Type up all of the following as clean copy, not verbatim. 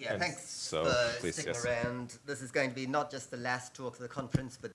Yeah, And thanks so, for please, sticking yes. around. This is going to be not just the last talk of the conference, but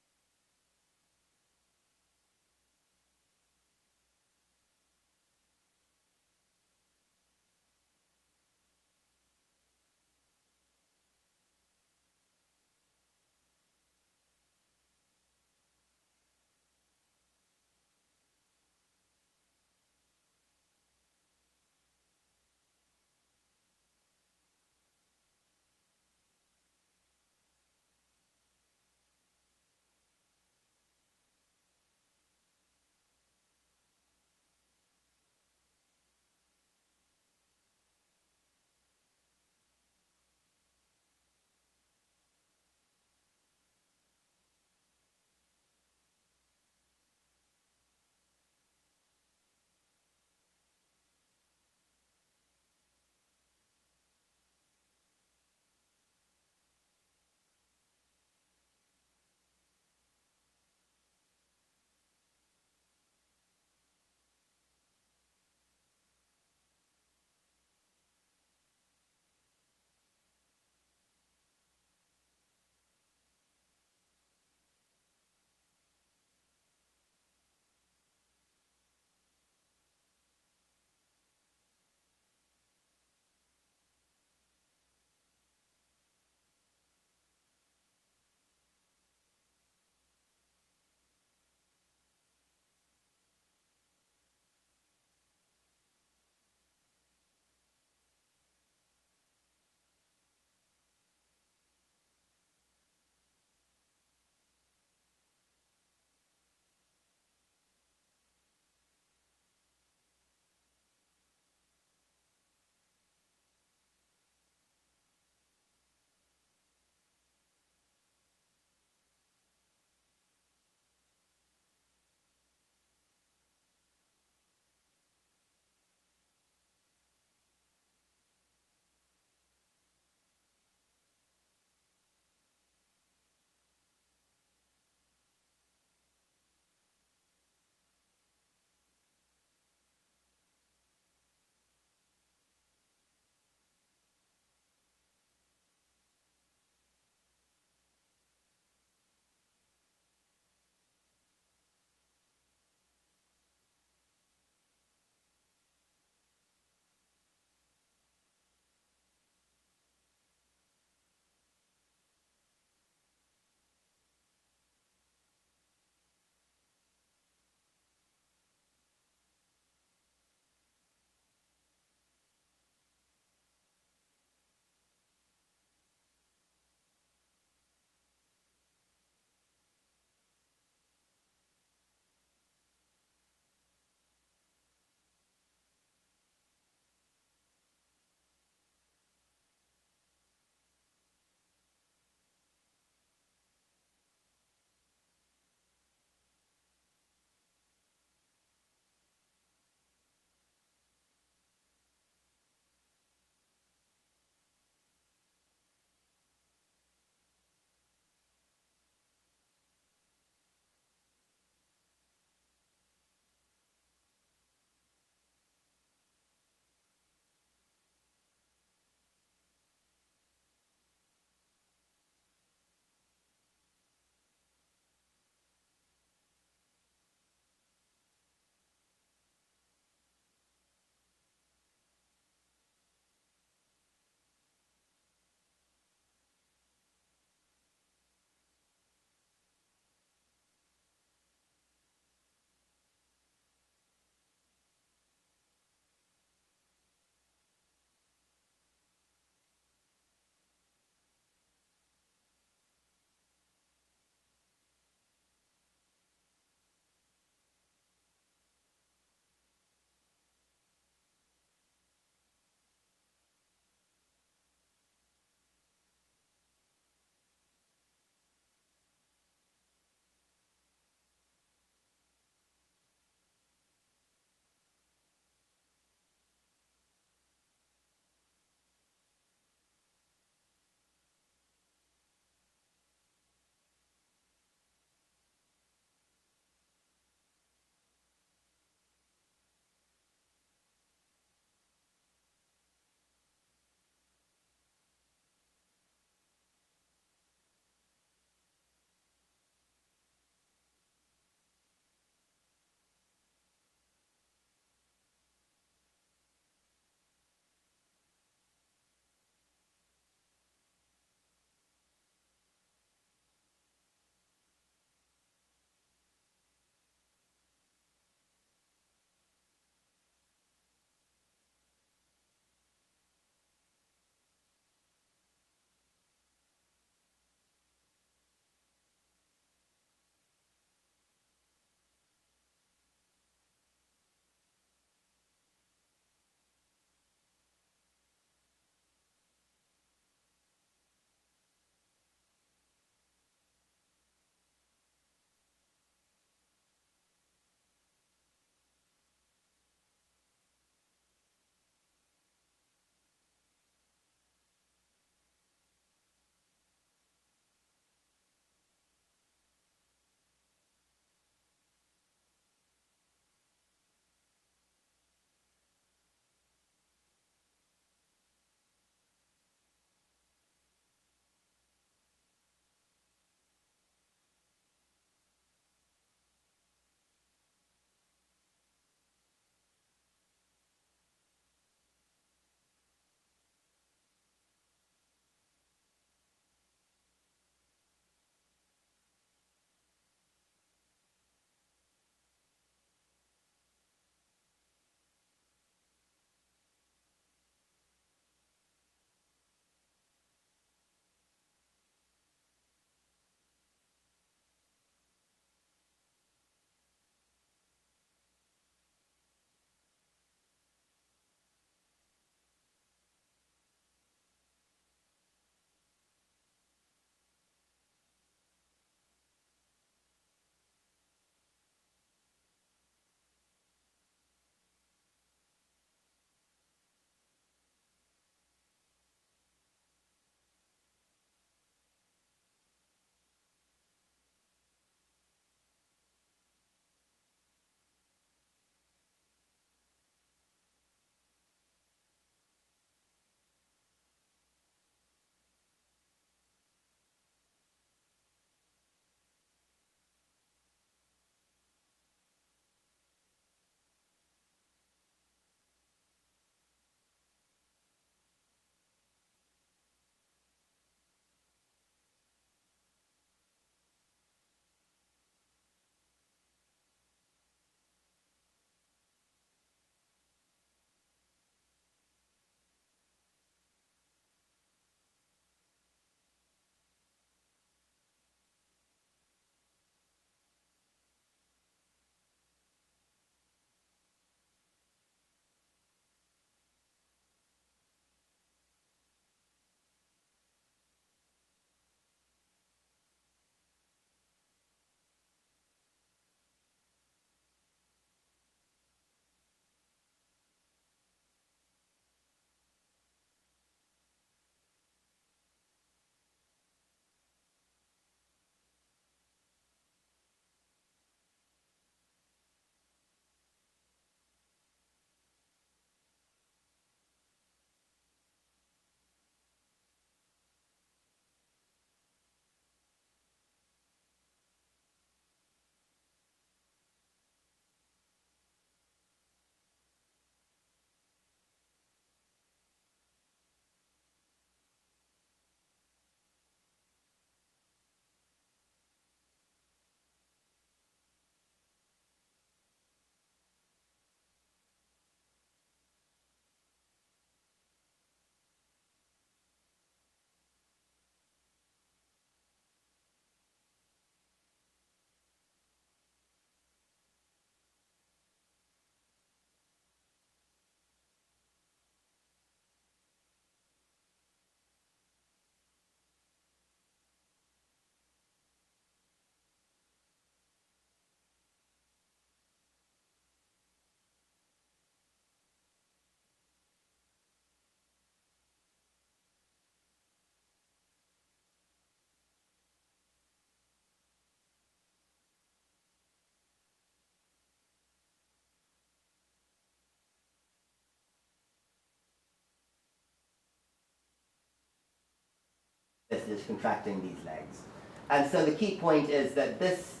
is contracting these legs. And so the key point is that this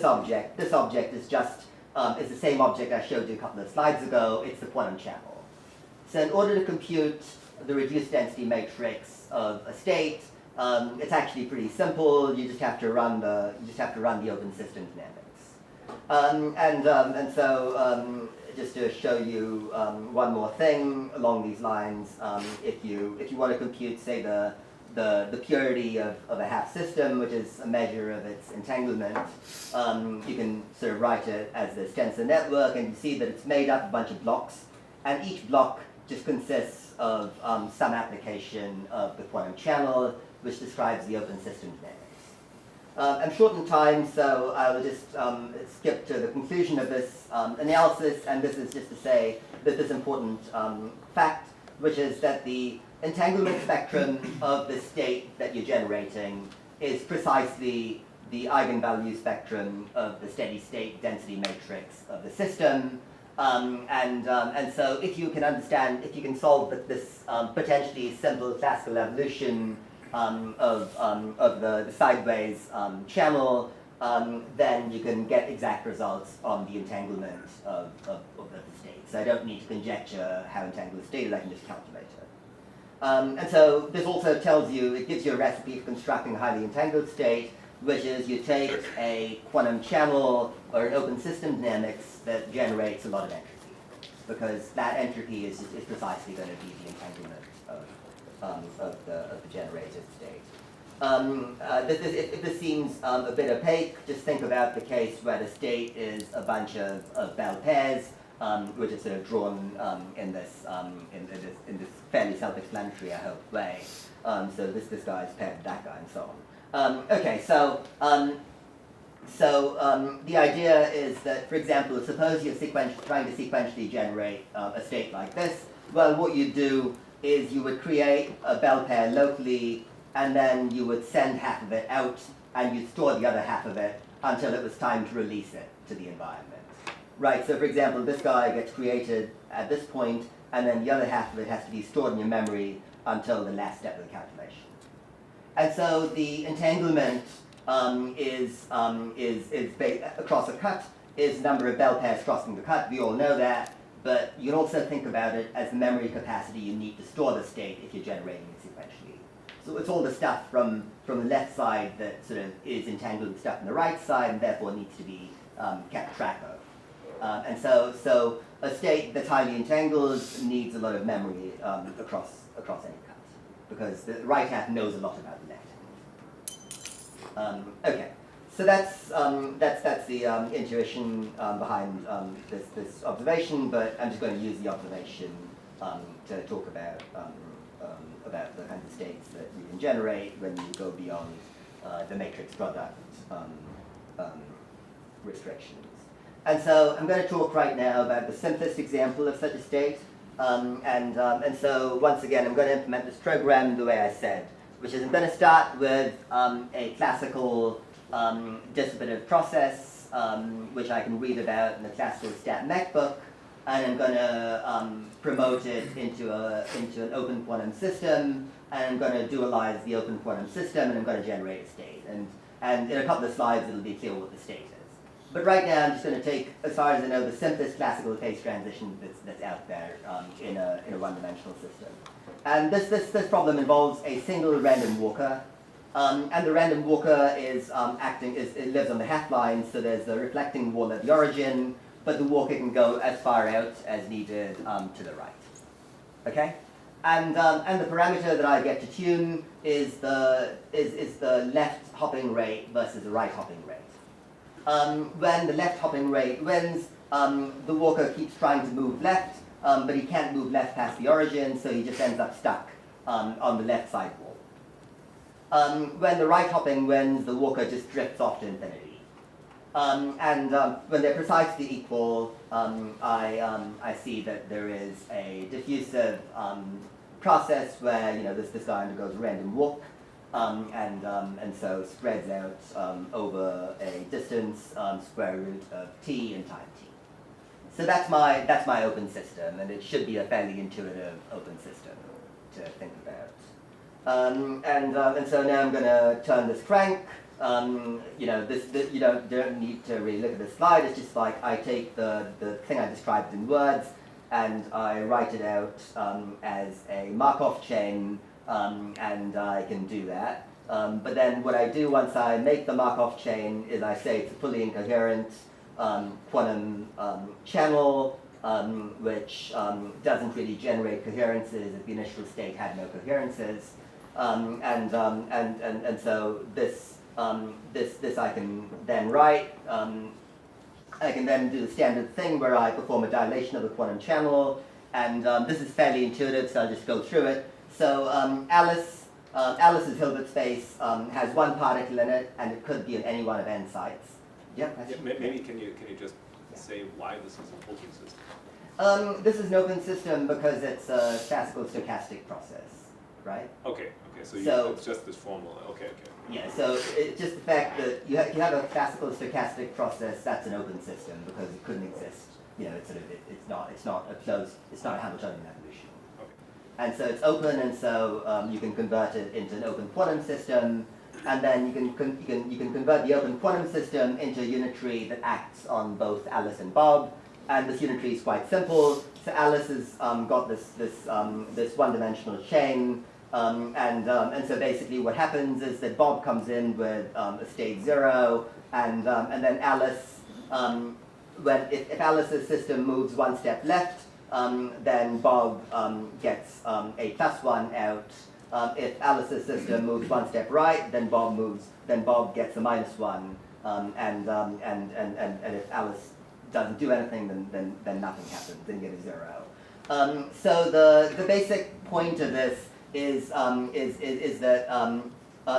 object is just is the same object I showed you a couple of slides ago. It's the quantum channel. So in order to compute the reduced density matrix of a state, it's actually pretty simple. You just have to run the open system dynamics. And so just to show you one more thing along these lines, if you want to compute, say, the purity of a half system, which is a measure of its entanglement, you can sort of write it as this tensor network, and you see that it's made up of a bunch of blocks, and each block just consists of some application of the quantum channel, which describes the open system dynamics. I'm short on time, so I will just skip to the conclusion of this analysis, and this is just to say that this important fact, which is that the entanglement spectrum of the state that you're generating is precisely the eigenvalue spectrum of the steady state density matrix of the system. And so if you can understand, if you can solve this potentially simple classical evolution of the sideways channel, then you can get exact results on the entanglement of the state. So I don't need to conjecture how entangled the state is, I can just calculate it. And so this also tells you, it gives you a recipe for constructing a highly entangled state, which is you take a quantum channel or an open system dynamics that generates a lot of entropy, because that entropy is precisely going to be the entanglement of the generated state. If this seems a bit opaque, just think about the case where the state is a bunch of Bell pairs, which is sort of drawn in this fairly self-explanatory, I hope, way. So this guy is paired with that guy, and so on. Okay, so the idea is that, for example, suppose you're trying to sequentially generate a state like this. Well, what you do is you would create a Bell pair locally, and then you would send half of it out, and you'd store the other half of it until it was time to release it to the environment. Right, so for example, this guy gets created at this point, and then the other half of it has to be stored in your memory until the last step of the calculation. And so the entanglement is across a cut, is the number of Bell pairs crossing the cut. We all know that, but you can also think about it as the memory capacity you need to store the state if you're generating it sequentially. So it's all the stuff from the left side that sort of is entangled with stuff on the right side, and therefore needs to be kept track of. And so a state that's highly entangled needs a lot of memory across any cut, because the right half knows a lot about the left half. Okay, so that's the intuition behind this observation, but I'm just going to use the observation to talk about the kinds of states that you can generate when you go beyond the matrix product restrictions. And so I'm going to talk right now about the simplest example of such a state. And so once again, I'm going to implement this program the way I said, which is I'm going to start with a classical distributive process, which I can read about in the classical stat mech book, and I'm going to promote it into an open quantum system, and I'm going to dualize the open quantum system, and I'm going to generate a state. And in a couple of slides, it'll be clear what the state is. But right now, I'm just going to take, as far as I know, the simplest classical phase transition that's out there in a one-dimensional system. And this problem involves a single random walker. And the random walker is it lives on the half line, so there's a reflecting wall at the origin, but the walker can go as far out as needed to the right. Okay? And the parameter that I get to tune is the left hopping rate versus the right hopping rate. When the left hopping rate wins, the walker keeps trying to move left, but he can't move left past the origin, so he just ends up stuck on the left side wall. When the right hopping wins, the walker just drifts off to infinity. And when they're precisely equal, I see that there is a diffusive process where this guy undergoes a random walk. And so spreads out over a distance square root of t in time t. So that's my open system, and it should be a fairly intuitive open system to think about. And so now I'm going to turn this crank. This you don't need to really look at the slide. It's just like I take the thing I described in words and I write it out as a Markov chain, and I can do that. But then what I do once I make the Markov chain is I say it's a fully incoherent quantum channel, which doesn't really generate coherences if the initial state had no coherences. And so this I can then write. I can then do the standard thing where I perform a dilation of the quantum channel, and this is fairly intuitive, so I'll just go through it. So Alice's Hilbert space has one particle in it, and it could be in any one of n sites. Yeah. Maybe can you just say why this is an open system? This is an open system because it's a classical stochastic process, right? Okay. So it's just this formal. Okay. Yeah. So it's just the fact that you have a classical stochastic process. That's an open system because it couldn't exist. It's not a closed. It's not a Hamiltonian evolution. Okay. And so it's open, and so you can convert it into an open quantum system, and then you can convert the open quantum system into a unitary that acts on both Alice and Bob. And this unitary is quite simple. So Alice has got this one-dimensional chain, and so basically what happens is that Bob comes in with a state 0, and then Alice, if Alice's system moves one step left, then Bob gets a +1 out. If Alice's system moves one step right, then Bob gets a -1, and if Alice doesn't do anything, then nothing happens. Then you get a 0. So the basic point of this is that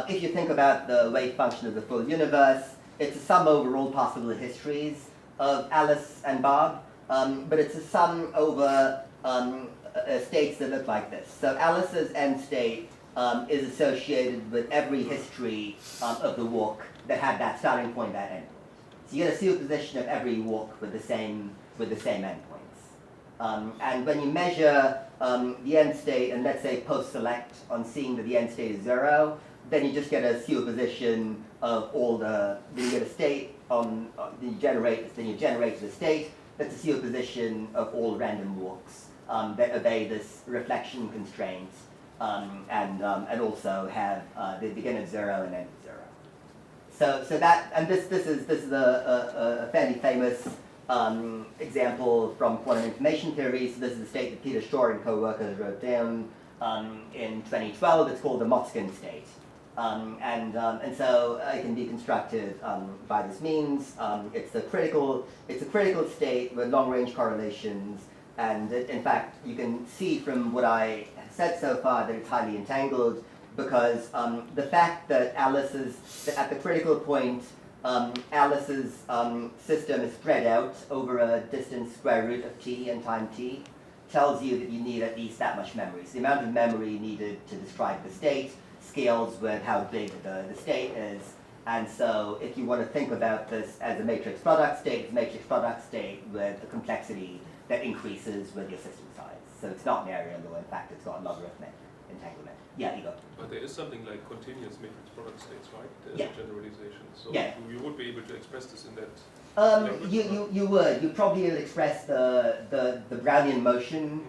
if you think about the wave function of the full universe, it's a sum over all possible histories of Alice and Bob, but it's a sum over states that look like this. So Alice's end state is associated with every history of the walk that had that starting point, that end. So you get a superposition of every walk with the same endpoints. And when you measure the end state, and let's say post-select on seeing that the end state is 0, then you just get a superposition of all then you get a state then you generate the state that's a superposition of all random walks that obey this reflection constraint, and also have the begin of 0 and end of 0. So that, and this is a fairly famous example from quantum information theory. So this is the state that Peter Shor and co-workers wrote down in 2012. It's called the Motzkin state, and so it can be constructed by this means. It's a critical state with long-range correlations, and in fact you can see from what I have said so far that it's highly entangled. Because the fact that at the critical point, Alice's system is spread out over a distance square root of t and time t, tells you that you need at least that much memory. So the amount of memory needed to describe the state scales with how big the state is. And so if you want to think about this as a matrix product state, it's a matrix product state with a complexity that increases with your system size. So it's not an area law. In fact, it's got logarithmic entanglement. Yeah, Igor. But there is something like continuous matrix product states, right? There's Yeah. a generalization. So Yeah. you would be able to express this in that language? You would. You probably would express the Brownian motion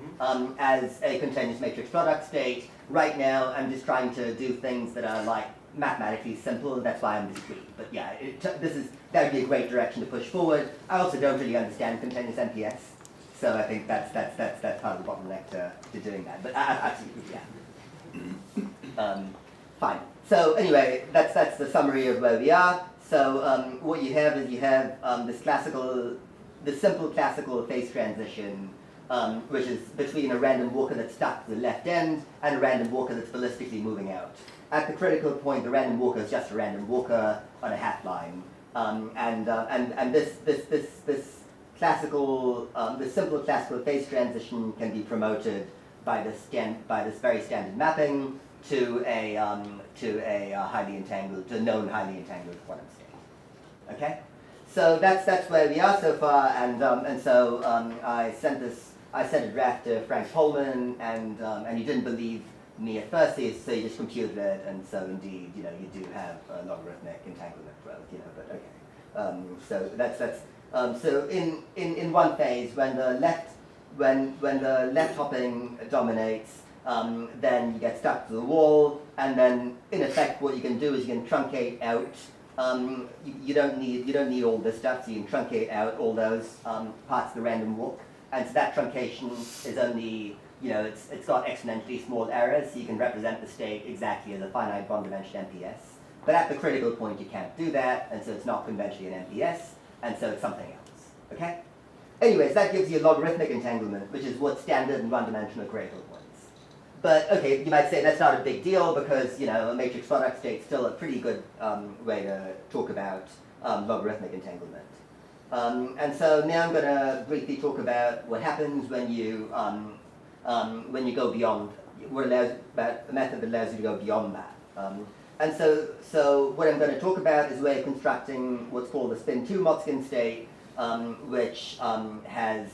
as a continuous matrix product state. Right now, I'm just trying to do things that are like mathematically simple. That's why I'm discrete. But yeah, that would be a great direction to push forward. I also don't really understand continuous MPS, so I think that's part of the bottleneck to doing that. But absolutely, yeah. Fine. So anyway, that's the summary of where we are. So what you have is this simple classical phase transition, which is between a random walker that's stuck to the left end and a random walker that's ballistically moving out. At the critical point, the random walker is just a random walker on a half line, and this simple classical phase transition can be promoted by this very standard mapping to a known highly entangled quantum state. Okay, so that's where we are so far, and so I sent a draft to Frank Pullman, and he didn't believe me at first, so you just computed it, and so indeed, you do have a logarithmic entanglement growth, but okay. So that's so in one phase, when the left hopping dominates, then you get stuck to the wall, and then in effect, what you can do is you can truncate out. You don't need all this stuff, so you can truncate out all those parts of the random walk, and so that truncation is only. It's got exponentially small errors, so you can represent the state exactly as a finite bond dimension MPS. But at the critical point, you can't do that, and so it's not conventionally an MPS, and so it's something else. Okay? Anyways, that gives you logarithmic entanglement, which is what's standard in one-dimensional critical points. But okay, you might say that's not a big deal because a matrix product state's still a pretty good way to talk about logarithmic entanglement. And so now I'm going to briefly talk about what happens when you go beyond, about a method that allows you to go beyond that. And so what I'm going to talk about is a way of constructing what's called a spin 2 Motzkin state, which has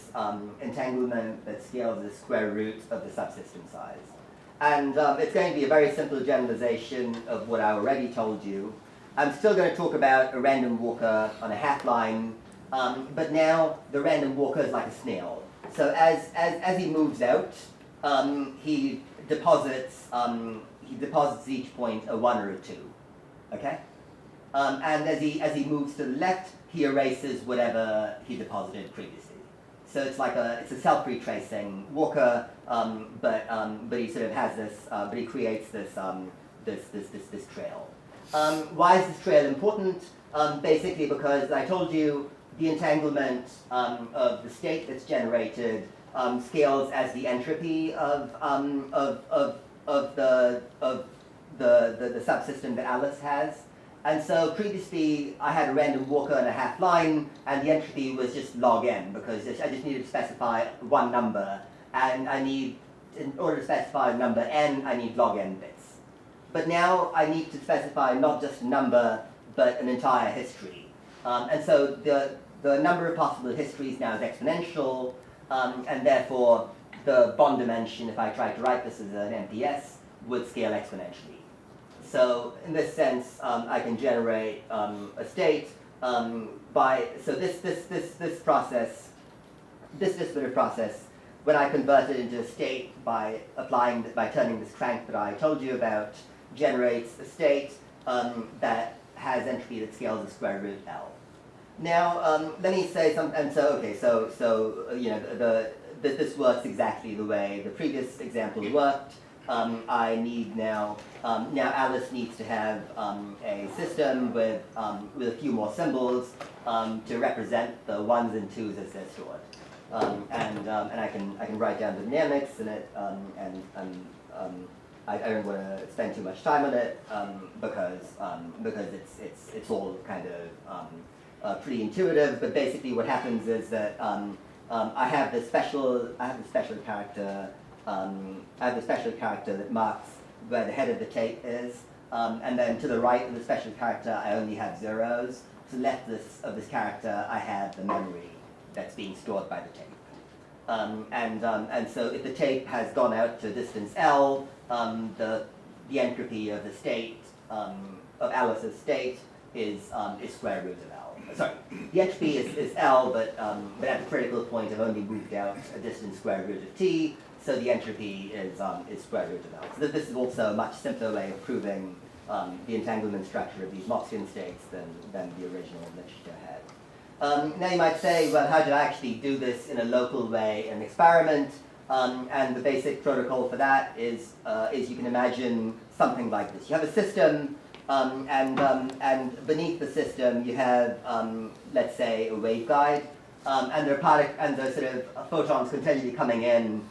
entanglement that scales the square root of the subsystem size. And it's going to be a very simple generalization of what I already told you. I'm still going to talk about a random walker on a half line, but now the random walker is like a snail. So as he moves out, he deposits each point a 1 or a 2, okay? And as he moves to the left, he erases whatever he deposited previously. So it's like it's a self-retracing walker, but he sort of has this, but he creates this trail. Why is this trail important? Basically because I told you the entanglement of the state that's generated scales as the entropy of the subsystem that Alice has. And so previously I had a random walker and a half line, and the entropy was just log n, because I just needed to specify one number, and in order to specify number n, I need log n bits. But now I need to specify not just a number, but an entire history. And so the number of possible histories now is exponential, and therefore the bond dimension, if I tried to write this as an MPS, would scale exponentially. So in this sense, I can generate a state so this process, this distributive process, when I convert it into a state by turning this crank that I told you about, generates a state that has entropy that scales the square root L. Now, let me say something, and so, okay, this works exactly the way the previous example worked. I need now Alice needs to have a system with a few more symbols to represent the 1s and 2s as they're stored. And I can write down the dynamics in it, I don't want to spend too much time on it because it's all kind of pretty intuitive. But basically, what happens is that I have this special character. I have the special character that marks where the head of the tape is, and then to the right of the special character, I only have zeros. To the left of this character, I have the memory that's being stored by the tape. And so if the tape has gone out to distance L, the entropy of the state, of Alice's state, is square root of L. Sorry, the entropy is L, but at the critical point, I've only moved out a distance square root of T, so the entropy is square root of L. So this is also a much simpler way of proving the entanglement structure of these Motzkin states than the original literature had. Now you might say, well, how did I actually do this in a local way in an experiment? And the basic protocol for that is you can imagine something like this. You have a system, and beneath the system you have, let's say, a waveguide, and there are sort of photons continually coming in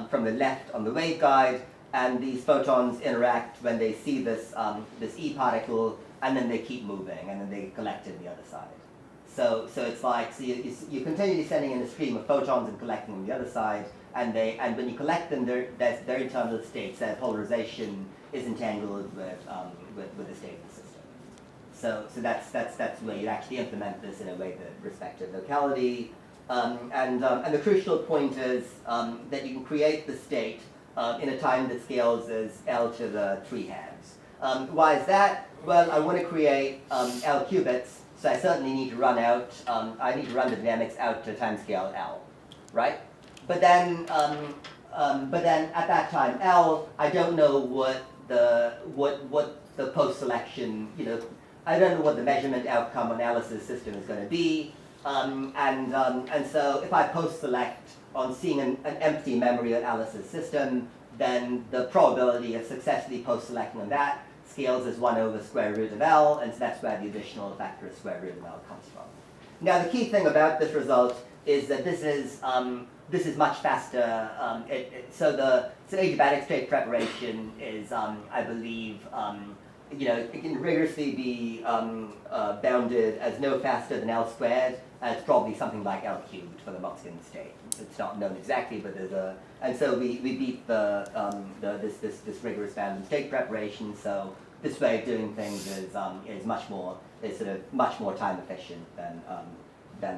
from the left on the waveguide, and these photons interact when they see this E particle, and then they keep moving, and then they collect on the other side. So it's like, you're continually sending in a stream of photons and collecting on the other side, and when you collect them, their internal states, their polarization is entangled with the state of the system. So that's where you actually implement this in a way that respects the locality. And the crucial point is that you can create the state in a time that scales as L to the 3 halves. Why is that? Well, I want to create L qubits, so I certainly need to run out, I need to run the dynamics out to timescale L, right? But then at that time L, I don't know what the post-selection, I don't know what the measurement outcome analysis system is going to be, and so if I post-select on seeing an empty memory analysis system, then the probability of successfully post-selecting on that scales as 1 over square root of L, and so that's where the additional factor of square root of L comes from. Now the key thing about this result is that this is much faster. So adiabatic state preparation is, I believe, it can rigorously be bounded as no faster than L squared, and it's probably something like L cubed for the Motzkin state. It's not known exactly, but there's a, and so we beat this rigorous bounded state preparation. So this way of doing things is much more time efficient than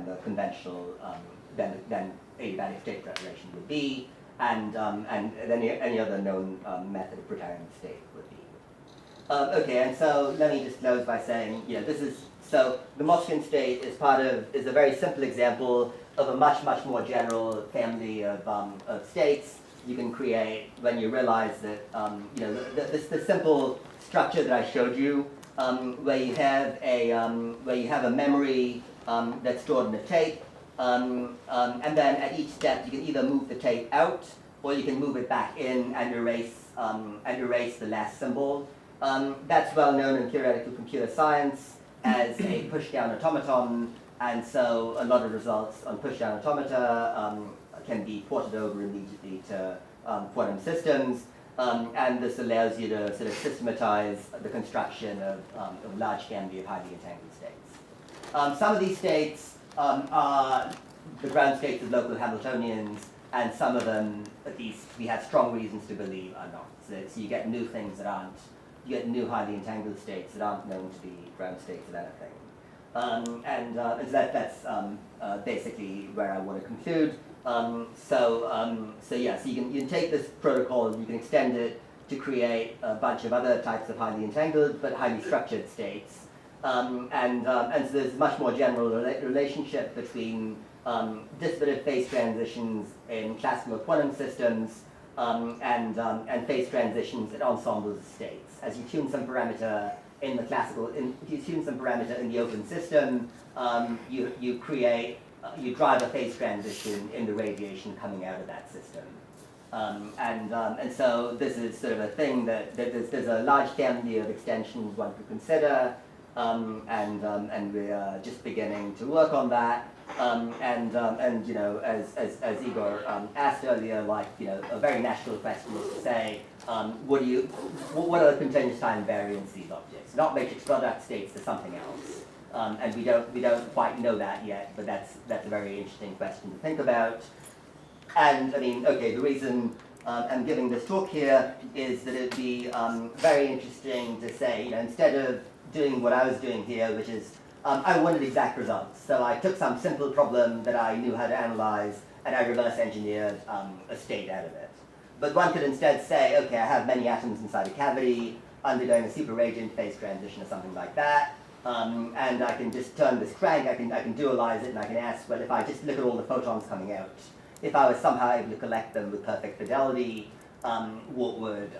the conventional than adiabatic state preparation would be, and then any other known method of preparing the state would be. Okay, and so let me just close by saying, so the Motzkin state is a very simple example of a much more general family of states you can create when you realize that the simple structure that I showed you, where you have a memory that's stored in a tape, and then at each step you can either move the tape out or you can move it back in and erase the last symbol. That's well known in theoretical computer science as a push-down automaton, and so a lot of results on push-down automata can be ported over immediately to quantum systems, and this allows you to sort of systematize the construction of a large family of highly entangled states. Some of these states are the ground states of local Hamiltonians, and some of them, at least we have strong reasons to believe, are not. So you get new things that aren't, you get new highly entangled states that aren't known to be ground states of anything. And so that's basically where I want to conclude. So you can take this protocol and you can extend it to create a bunch of other types of highly entangled but highly structured states. And so there's a much more general relationship between distributive phase transitions in classical quantum systems and phase transitions in ensembles of states. As you tune some parameter in the classical, if you tune some parameter in the open system, you drive a phase transition in the radiation coming out of that system. And so this is sort of a thing that there's a large family of extensions one could consider, and we are just beginning to work on that. And as Igor asked earlier, a very natural question is to say, what are the continuous time variants these objects? Not matrix product states to something else, and we don't quite know that yet. But that's a very interesting question to think about. And I mean, okay, the reason I'm giving this talk here is that it'd be very interesting to say, instead of doing what I was doing here, which is I wanted exact results. So I took some simple problem that I knew how to analyze, and I reverse engineered a state out of it. But one could instead say, okay, I have many atoms inside a cavity undergoing a superradiant phase transition or something like that, and I can just turn this crank, I can dualize it, and I can ask, well, if I just look at all the photons coming out, if I was somehow able to collect them with perfect fidelity, what would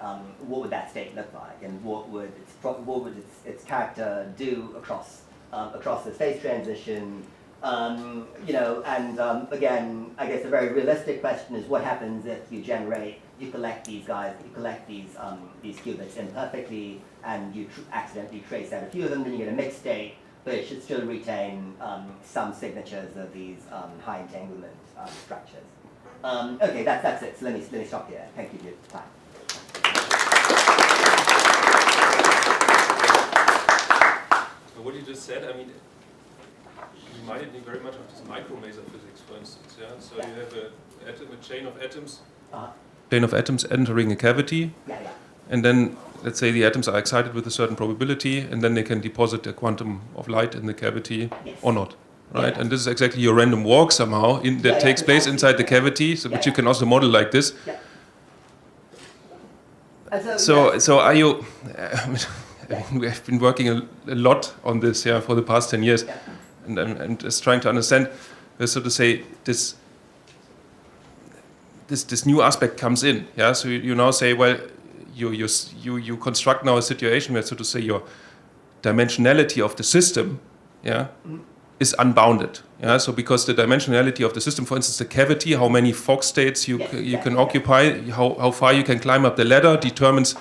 that state look like, and what would its character do across this phase transition? Again, I guess a very realistic question is what happens if you collect these qubits imperfectly, and you accidentally trace out a few of them, then you get a mixed state, but it should still retain some signatures of these high entanglement structures. Okay, that's it. So let me stop here. Thank you for your time. So what you just said, I mean, reminded me very much of this micromaser physics, for instance. Yeah. So you have a chain of atoms. Chain of atoms entering a cavity. Yeah. And then, let's say the atoms are excited with a certain probability, and then they can deposit a quantum of light in the cavity, or not, right? Yeah. And this is exactly your random walk somehow that takes place inside the cavity, so which you can also model like this. Yeah. So are you? We have been working a lot on this, for the past 10 years, and just trying to understand, so to say, this new aspect comes in, So you now say, well, you construct now a situation where, so to say, your dimensionality of the system, is unbounded, So because the dimensionality of the system, for instance, the cavity, how many Fock states you can occupy, how far you can climb up the ladder, determines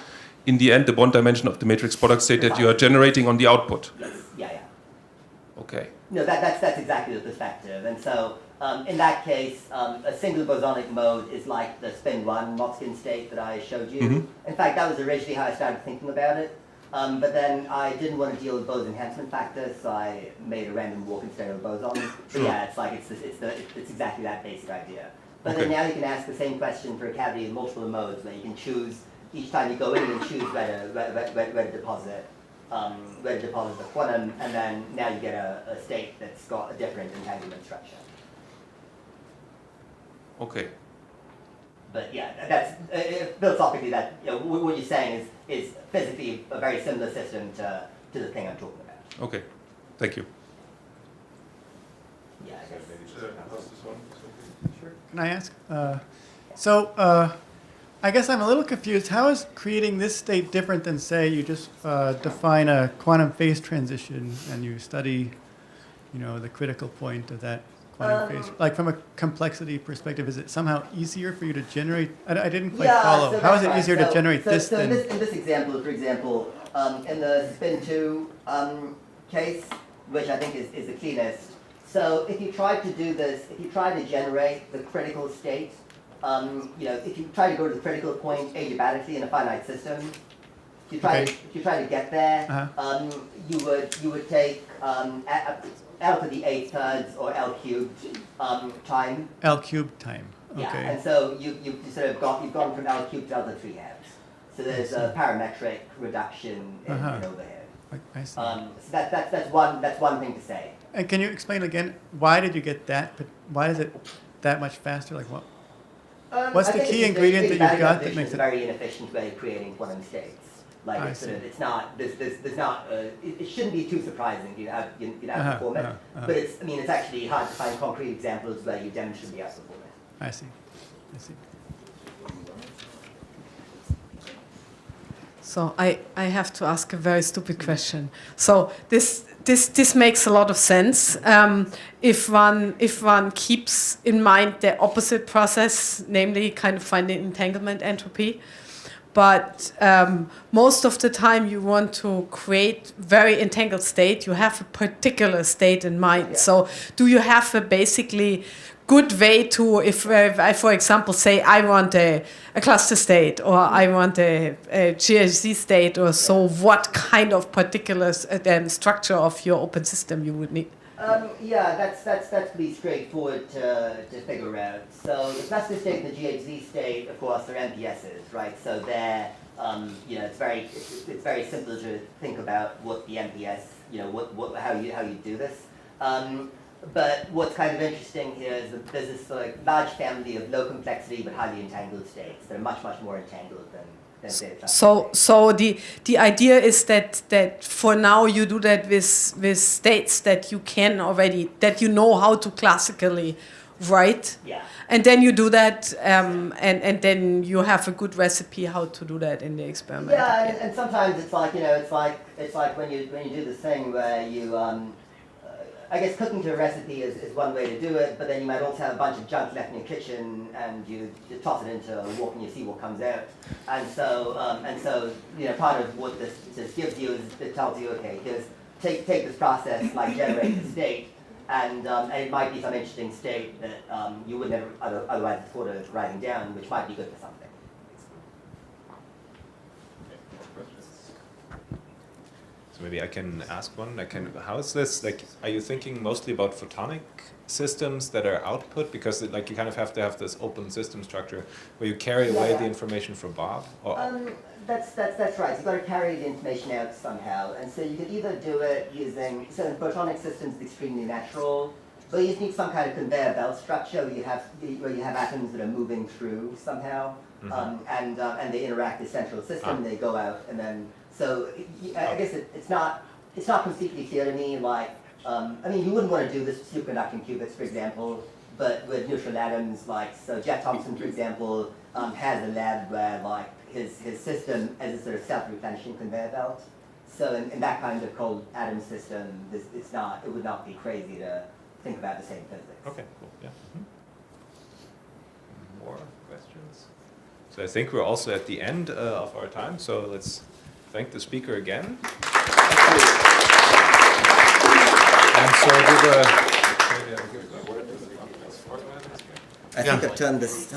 in the end the bond dimension of the matrix product state that you are generating on the output. Yes. Okay. No, that's exactly the perspective. And so in that case, a single bosonic mode is like the spin 1 Motzkin state that I showed you. Mm-hmm. In fact, that was originally how I started thinking about it. But then I didn't want to deal with Bose enhancement factors, so I made a random walk instead of boson. But it's exactly that basic idea. But then now you can ask the same question for a cavity with multiple modes, where you can choose each time you go in and choose where to deposit the quantum, and then now you get a state that's got a different entanglement structure. Okay. But that's philosophically that what you're saying is physically a very similar system to the thing I'm talking about. Okay, thank you. Yeah, I guess. Sure. Can I ask? I guess I'm a little confused. How is creating this state different than, say, you just define a quantum phase transition and you study, the critical point of that quantum phase? Like from a complexity perspective, is it somehow easier for you to generate? I didn't quite follow. So how is it easier to generate this than? In this example, for example, in the spin 2 case, which I think is the cleanest. So if you try to do this, if you try to generate the critical state, if you try to go to the critical point adiabatically in a finite system, if you try to get there, you would take L to the 8/3 or L cubed time. L cubed time. Okay. Yeah, and so you've gone from L cubed to L to 3/2. So there's a parametric reduction in overhead. I see. So that's one thing to say. And can you explain again, why did you get that? But why is it that much faster? Like what? What's the key ingredient that you've got that makes it? It's a very inefficient way of creating quantum states. Like it's not. There's not. It shouldn't be too surprising. You have to perform it. But it's actually hard to find concrete examples where you demonstrably outperform it. I see. So I have to ask a very stupid question. So this makes a lot of sense if one keeps in mind the opposite process, namely kind of finding entanglement entropy. But most of the time you want to create very entangled state, you have a particular state in mind. Yeah. So do you have a basically good way to, if I, for example, say I want a cluster state or I want a GHZ state or so, what kind of particular structure of your open system you would need? That's pretty straightforward to figure out. So the cluster state and the GHZ state, of course, are MPSs, right? So they're, it's very simple to think about what the MPS, how you do this. But what's kind of interesting here is that there's this large family of low complexity but highly entangled states. They're much more entangled than say the cluster state. So the idea is that for now you do that with states that you can already, that you know how to classically write. Yeah. And then you do that, and then you have a good recipe how to do that in the experiment. Yeah, and sometimes it's like when you do this thing where you I guess cooking to a recipe is one way to do it, but then you might also have a bunch of junk left in your kitchen and you toss it into a wok and you see what comes out. And so part of what this gives you is it tells you, okay, take this process, generate the state, and it might be some interesting state that you would never otherwise have thought of writing down, which might be good for something. So maybe I can ask one. How is this? Are you thinking mostly about photonic systems that are output? Because you kind of have to have this open system structure where you carry away the information from Bob. Or That's right. You've got to carry the information out somehow, and so you can either do it using. So in photonic systems, it's extremely natural, but you just need some kind of conveyor belt structure where you have atoms that are moving through somehow. and they interact with the central system. They go out, and then so I guess it's not completely clear to me. Like, I mean, you wouldn't want to do this with superconducting qubits, for example, but with neutral atoms, like so, Jeff Thompson, for example, has a lab where like his system as a sort of self-replenishing conveyor belt. So in that kind of cold atom system, it would not be crazy to think about the same physics. Okay, cool. Yeah. More questions? So I think we're also at the end of our time. So let's thank the speaker again. And so do the. I think I've turned this.